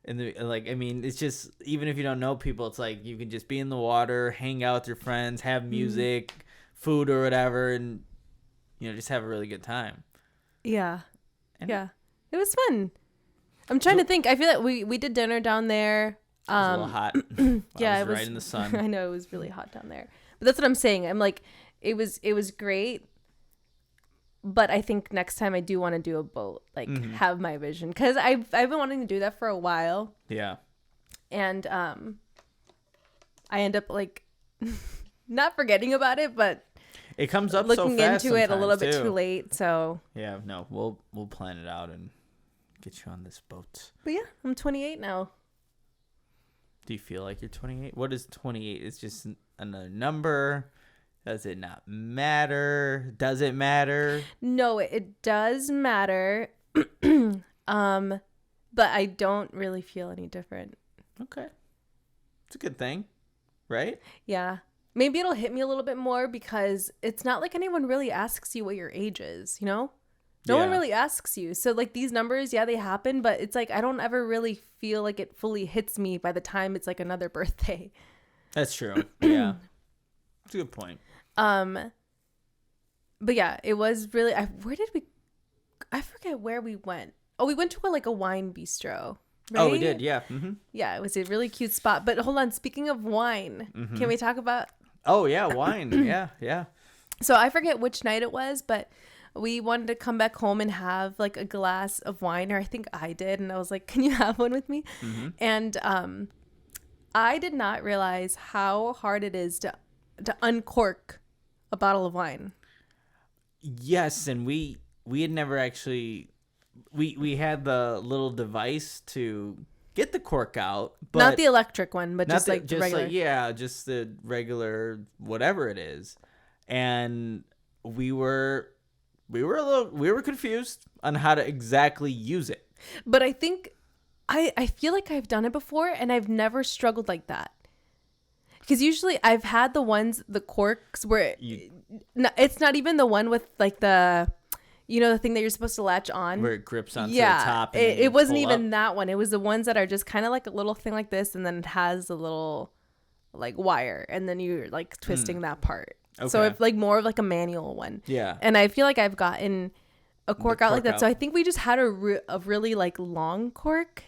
And I mean, it's just, even if you don't know people, it's like you can just be in the water, hang out with your friends, have music, food or whatever, and you know, just have a really good time. Yeah. And yeah. It was fun. I'm trying to think. I feel like we did dinner down there. It was a little hot. Yeah, it was right in the sun. I know it was really hot down there. But that's what I'm saying. I'm like, it was great. But I think next time I do want to do a boat, like have my vision, because I've been wanting to do that for a while. Yeah. And I end up like not forgetting about it, but it comes up looking so fast into it a little bit too. too late. So yeah, no, we'll plan it out and get you on this boat. But yeah, I'm 28 now. Do you feel like you're 28? What is 28? It's just another number. Does it not matter? Does it matter? No, it does matter. But I don't really feel any different. Okay. It's a good thing, right? Yeah. Maybe it'll hit me a little bit more because it's not like anyone really asks you what your age is, you know? No one really asks you. So like these numbers, yeah, they happen, but it's like I don't ever really feel like it fully hits me by the time it's like another birthday. That's true. Yeah. That's a good point. But yeah, it was really I forget where we went. Oh, we went to a wine bistro. Right? Oh, we did. Yeah. Mm-hmm. Yeah, it was a really cute spot. But hold on, speaking of wine, can we talk about Oh, yeah, wine. Yeah. So I forget which night it was, but we wanted to come back home and have like a glass of wine, or I think I did, and I was like, "Can you have one with me?" And I did not realize how hard it is to uncork a bottle of wine. Yes, and we had never actually we had the little device to get the cork out, but not the electric one, but just just regular. just the regular whatever it is. And we were confused on how to exactly use it. But I think I feel like I've done it before and I've never struggled like that. Because usually I've had the corks where You, it's not even the one with like the, the thing that you're supposed to latch on. where it grips onto the Yeah, top. And then you it wasn't pull even up. that one. It was the ones that are just kind of like a little thing like this, and then it has a little like wire, and then you're like twisting that part. So Okay. it's like more of like a manual one. Yeah. And I feel like I've gotten a cork out like cork that. out. So I think we just had a really like long cork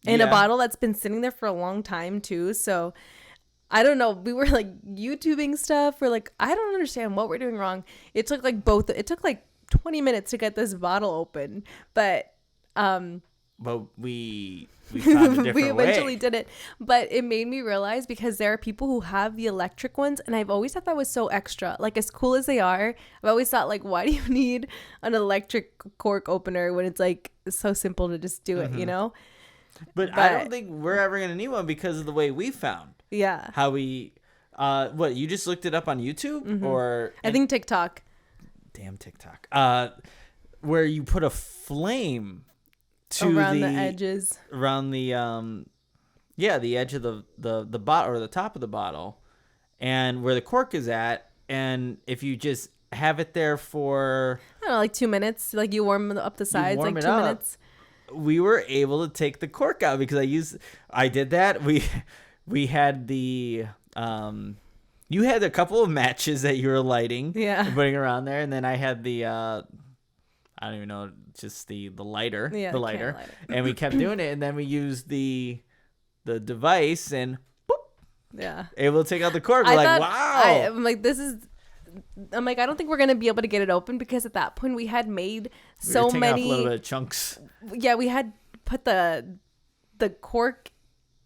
in a Yeah. bottle that's been sitting there for a long time too. So I don't know. We were like YouTubing stuff. We're like, I don't understand what we're doing wrong. It took like 20 minutes to get this bottle open, but But we found a different we eventually way. did it. But it made me realize, because there are people who have the electric ones, and I've always thought that was so extra. Like, as cool as they are, I've always thought, like, why do you need an electric cork opener when it's like so simple to just do it, you know? But I don't think we're ever gonna need one because of the way we found Yeah. how we. What, you just looked it up on YouTube or I think TikTok. damn TikTok. Where you put a flame to Around the edges. around the the edge of the bottle or the top of the bottle, and where the cork is at, and if you just have it there for I don't know, like 2 minutes. Like, you warm up the sides, warm like it 2 up. minutes. we were able to take the cork out because I did that. We had the you had a couple of matches that you were lighting, Yeah. and putting around there, and then I had the I don't even know, just the lighter, Yeah, the the lighter, can lighter. and we kept doing it, and then we used the device and boop, Yeah. able to take out the cork. We're like, wow. I'm like, I don't think we're going to be able to get it open, because at that point we had made We were so taking off many. a little bit of chunks. Yeah, we had put the cork,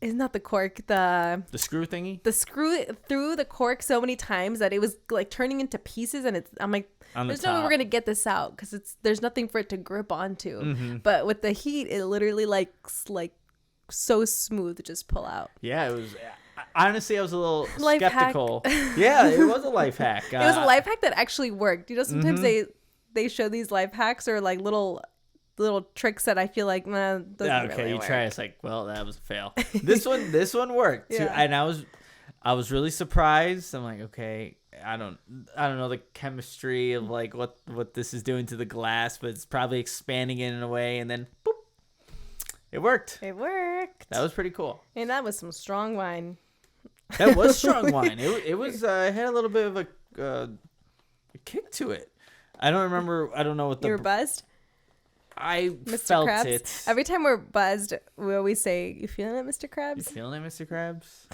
is not the cork, the The screw thingy screw through the cork so many times that it was like turning into pieces, and I'm like, on the there's no way top. we're gonna get this out, because there's nothing for it to grip onto. Mm-hmm. But with the heat, it literally like so smooth to just pull out. Yeah, it was. Honestly, I was a little Life hack. skeptical. Yeah, it was a life hack. It was a life hack that actually worked. Sometimes Mm-hmm. they show these life hacks or like little tricks that I feel like, nah, doesn't Okay, really you work. try. It's like, well, that was a fail. This one worked too, Yeah. and I was really surprised. I'm like, okay, I don't know the chemistry of like what this is doing to the glass, but it's probably expanding it in a way, and then boop, it worked. It worked. That was pretty cool. And that was some strong wine. That was strong wine. It was it had a little bit of a kick to it. I don't remember. I don't know what You were the buzzed, I Mr. felt Krabs. it. Every time we're buzzed, we always say, "You feeling it, Mr. You Krabs?" feeling it, Mr. Krabs?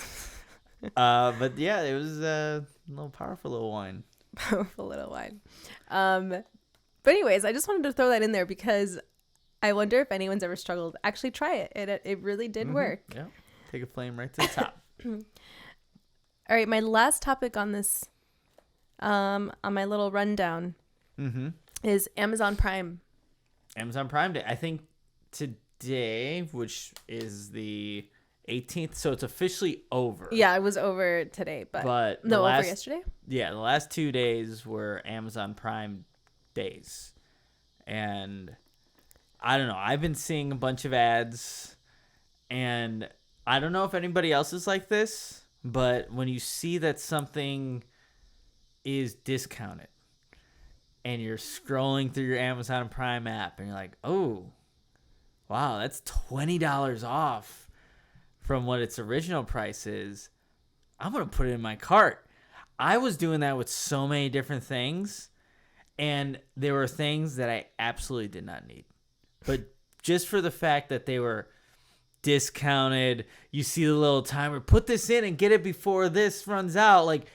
But yeah, it was a little powerful little wine. Powerful little wine. But anyways, I just wanted to throw that in there because I wonder if anyone's ever struggled. Actually, try it. It really did work. Yeah, take a flame right to the top. All right, my last topic on this, on my little rundown, is Amazon Prime. Amazon Prime Day. I think today, which is the 18th, so it's officially over. Yeah, it was over today, but the over yesterday. Yeah, the last 2 days were Amazon Prime days, and I don't know. I've been seeing a bunch of ads, and I don't know if anybody else is like this, but when you see that something is discounted and you're scrolling through your Amazon Prime app and you're like, oh, wow, that's $20 off from what its original price is, I'm going to put it in my cart. I was doing that with so many different things, and there were things that I absolutely did not need. But just for the fact that they were discounted, you see the little timer, put this in and get it before this runs out. Like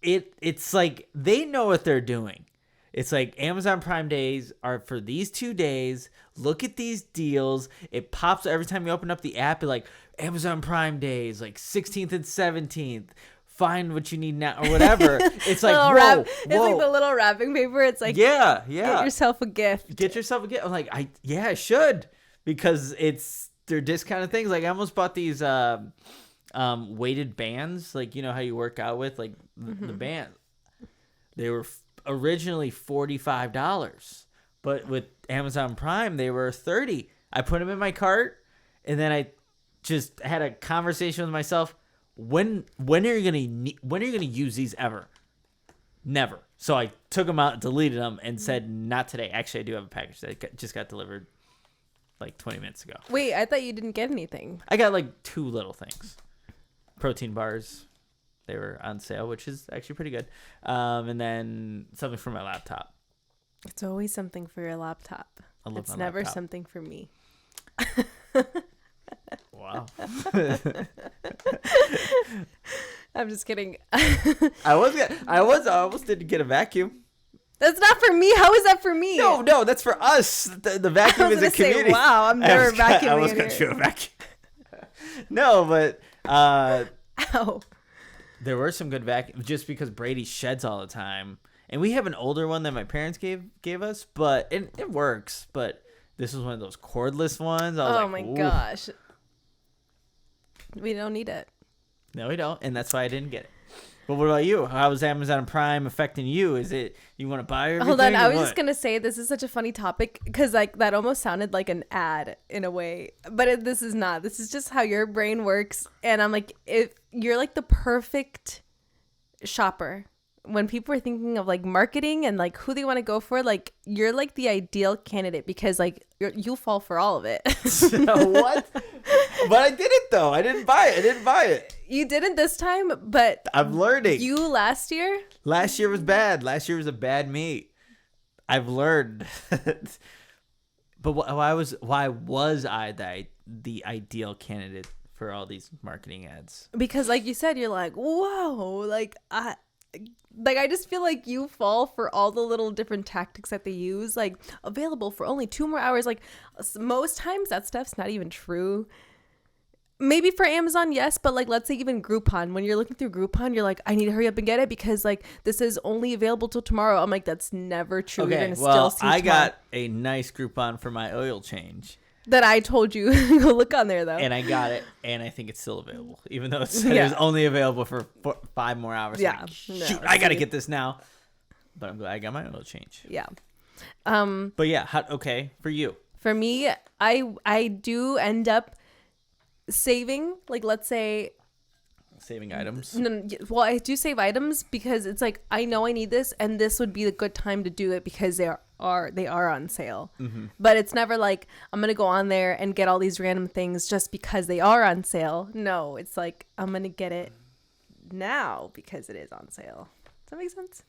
it's like they know what they're doing. It's like Amazon Prime days are for these 2 days. Look at these deals. It pops every time you open up the app. It's like Amazon Prime days, like 16th and 17th. Find what you need now or whatever. It's like, whoa. It's like the little wrapping paper. It's like, yeah. get yourself a gift. Get yourself a gift. I'm like, I should, because they're discounted things. Like I almost bought these weighted bands, like you know how you work out with like the band. They were originally $45, but with Amazon Prime they were $30. I put them in my cart, and then I just had a conversation with myself. when are you gonna use these ever? Never. So I took them out, deleted them, and said, not today. Actually, I do have a package that just got delivered like 20 minutes ago. Wait, I thought you didn't get anything. I got like 2 little things. Protein bars. They were on sale, which is actually pretty good. And then something for my laptop. It's always something for your laptop. I love It's my never laptop. something for me. Wow. I'm just kidding. I almost didn't get a vacuum. That's not for me. How is that for me? No, that's for us. The vacuum I was is a gonna say, community. wow, I'm never vacuuming I almost in got here. you a vacuum. No, but Ow. there were some good vacuums just because Brady sheds all the time. And we have an older one that my parents gave us, but it works. But this was one of those cordless ones. I was Oh like, my ooh. gosh. We don't need it. No, we don't. And that's why I didn't get it. But what about you? How is Amazon Prime affecting you? Is it you want to buy everything? Hold on, I or was what? just gonna say this is such a funny topic because like that almost sounded like an ad in a way, but this is not. This is just how your brain works, and I'm like, if you're like the perfect shopper when people are thinking of like marketing and like who they want to go for, like you're like the ideal candidate because like you'll fall for all of it. What? But I did it though. I didn't buy it. You didn't this time, but I'm learning. you last year. Last year was bad. Last year was a bad meet. I've learned. But why was I the ideal candidate for all these marketing ads? Because like you said, you're like, whoa, like I just feel like you fall for all the little different tactics that they use, like available for only 2 more hours. Like most times that stuff's not even true. Maybe for Amazon, yes, but like let's say even Groupon, when you're looking through Groupon, you're like, I need to hurry up and get it because like this is only available till tomorrow. I'm like, that's never true. You're Okay, gonna well, still see I tomorrow. got a nice Groupon for my oil change. That I told you. Go look on there though. And I got it, and I think it's still available, even though it said it Yeah. was only available for 5 more hours. Yeah. Like, No, shoot, I gotta see. get this now. But I'm glad I got my oil change. Yeah. But yeah, okay, for you. For me, I do end up saving, like let's say Saving items. no, well, I do save items because it's like I know I need this and this would be the good time to do it because they are on sale. Mm-hmm. But it's never like I'm gonna go on there and get all these random things just because they are on sale. No, it's like I'm gonna get it now because it is on sale. Does that make sense?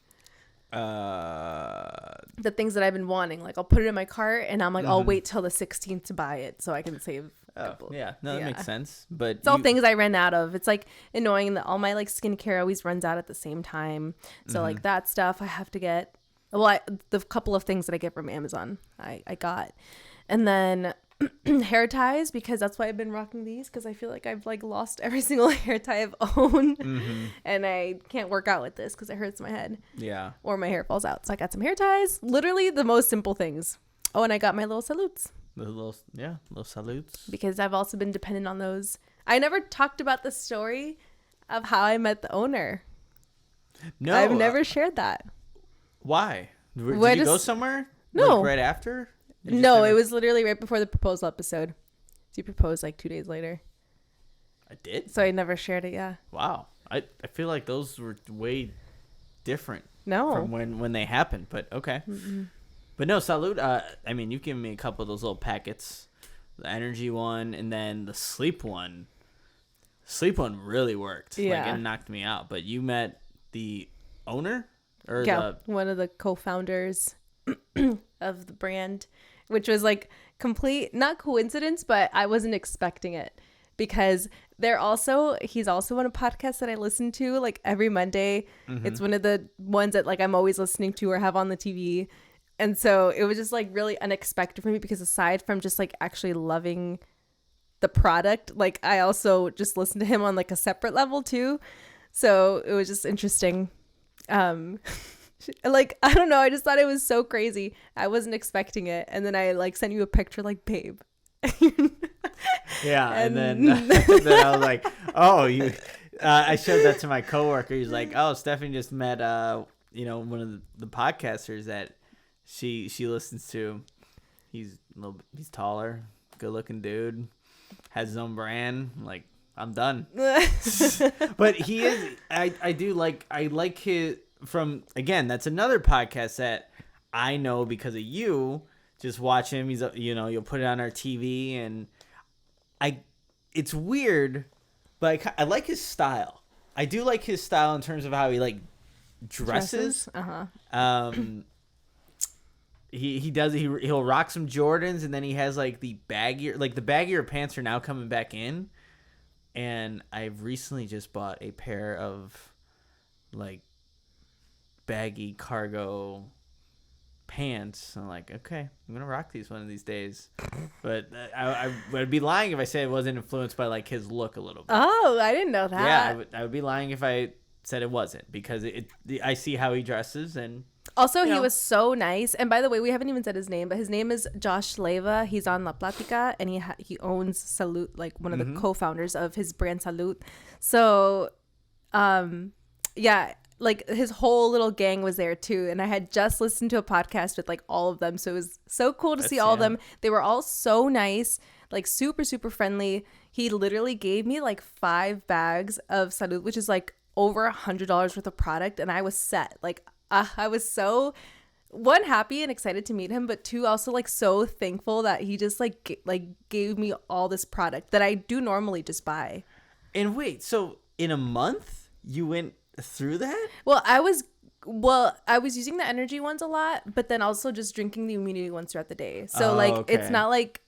The things that I've been wanting, like I'll put it in my cart and I'm like, I'll wait till the 16th to buy it so I can save a couple. Yeah, no, that makes sense. But It's all things I ran out of. It's like annoying that all my like skincare always runs out at the same time. So like that stuff I have to get. Well, the couple of things that I get from Amazon, I got, and then hair ties because that's why I've been rocking these because I feel like I've like lost every single hair tie I've owned, and I can't work out with this because it hurts my head. Yeah. Or my hair falls out. So I got some hair ties. Literally the most simple things. Oh, and I got my little salutes. Little salutes. Because I've also been dependent on those. I never talked about the story of how I met the owner. No. I've never shared that. Why? Did Where you go does- somewhere? No. Like right after? You just No, never- it was literally right before the proposal episode. So you proposed like 2 days later. I did? So I never shared it, yeah. Wow. I feel like those were way different No. from when they happened, but okay. But no, salute. I mean, you've given me a couple of those little packets. The energy one and then the sleep one. Sleep one really worked. Yeah. Like, it knocked me out. But you met the owner? Or Yeah, one of the co-founders of the brand, which was like complete, not coincidence, but I wasn't expecting it because he's also on a podcast that I listen to like every Monday. It's one of the ones that like I'm always listening to or have on the TV. And so it was just like really unexpected for me because aside from just like actually loving the product, like I also just listened to him on like a separate level too. So it was just interesting. Like I don't know, I just thought it was so crazy. I wasn't expecting it, and then I like sent you a picture like, babe. Yeah, and then then I was like, oh, you. I showed that to my coworker. He's like, oh, Stephanie just met one of the podcasters that she listens to. He's taller, good looking dude, has his own brand. I'm like, I'm done. But he is. I like his. From again, that's another podcast that I know because of you. Just watch him. He's you'll put it on our TV, and it's weird, but I like his style. I do like his style in terms of how he like dresses. He'll rock some Jordans, and then he has like the baggier pants are now coming back in, and I've recently just bought a pair of like baggy cargo pants. I'm like, okay, I'm gonna rock these one of these days. But I would be lying if I said it wasn't influenced by like his look a little bit. Oh, I didn't know that. Yeah, I would be lying if I said it wasn't, because I see how he dresses. And also he was so nice. And by the way, we haven't even said his name, but his name is Josh Leva. He's on La Platica, and he owns Salute, like one of the co-founders of his brand Salute. So yeah, like his whole little gang was there too, and I had just listened to a podcast with like all of them, so it was so cool to see all of them. They were all so nice, like super super friendly. He literally gave me like 5 bags of Salud, which is like over $100 worth of product, and I was set. Like I was so, one, happy and excited to meet him, but 2, also like so thankful that he just like gave me all this product that I do normally just buy. And wait, so in a month you went through that? Well, I was using the energy ones a lot, but then also just drinking the immunity ones throughout the day. So it's not like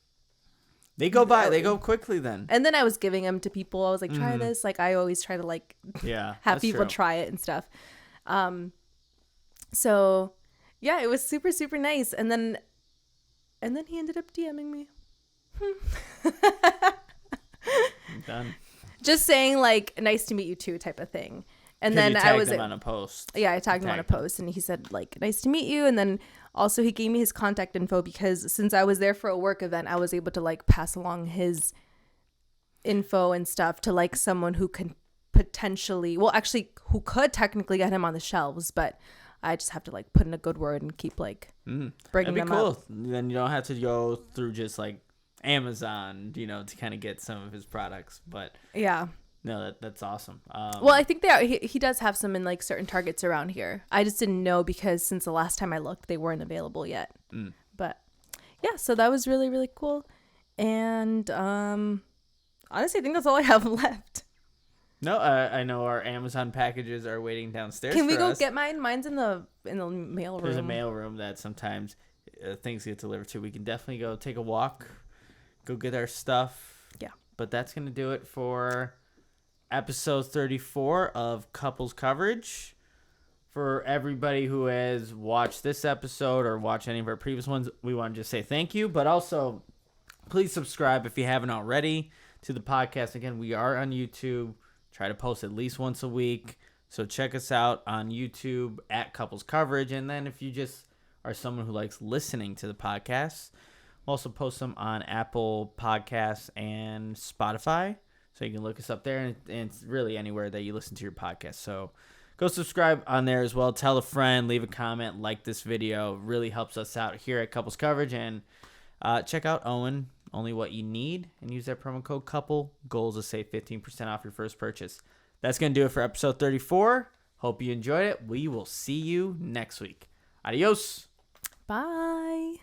they go by, they go quickly then. And then I was giving them to people. I was like, try this. Like I always try to like have people try it and stuff. So yeah, it was super super nice. And then he ended up DMing me. I'm done. Just saying like, nice to meet you too type of thing. And then I was on a post. Yeah, I tagged him on a post, and he said like, nice to meet you. And then also he gave me his contact info, because since I was there for a work event, I was able to like pass along his info and stuff to like someone who can potentially, who could technically get him on the shelves, but I just have to like put in a good word and keep like bringing them up. Then you don't have to go through just like Amazon, to kind of get some of his products. But yeah. No, that's awesome. Well, I think he does have some in like certain Targets around here. I just didn't know, because since the last time I looked, they weren't available yet. But yeah, so that was really, really cool. And honestly, I think that's all I have left. No, I know our Amazon packages are waiting downstairs. Can we go get mine? Mine's in the mail room. There's a mail room that sometimes things get delivered to. We can definitely go take a walk, go get our stuff. Yeah. But that's going to do it for episode 34 of Couples Coverage. For everybody who has watched this episode or watched any of our previous ones, we want to just say thank you. But also, please subscribe if you haven't already to the podcast. Again, we are on YouTube. Try to post at least once a week. So check us out on YouTube at Couples Coverage. And then if you just are someone who likes listening to the podcast, we'll also post them on Apple Podcasts and Spotify. So you can look us up there, and it's really anywhere that you listen to your podcast. So go subscribe on there as well. Tell a friend, leave a comment, like this video. It really helps us out here at Couples Coverage. And check out Owen, Only What You Need, and use that promo code COUPLE. Goals to save 15% off your first purchase. That's going to do it for episode 34. Hope you enjoyed it. We will see you next week. Adios. Bye.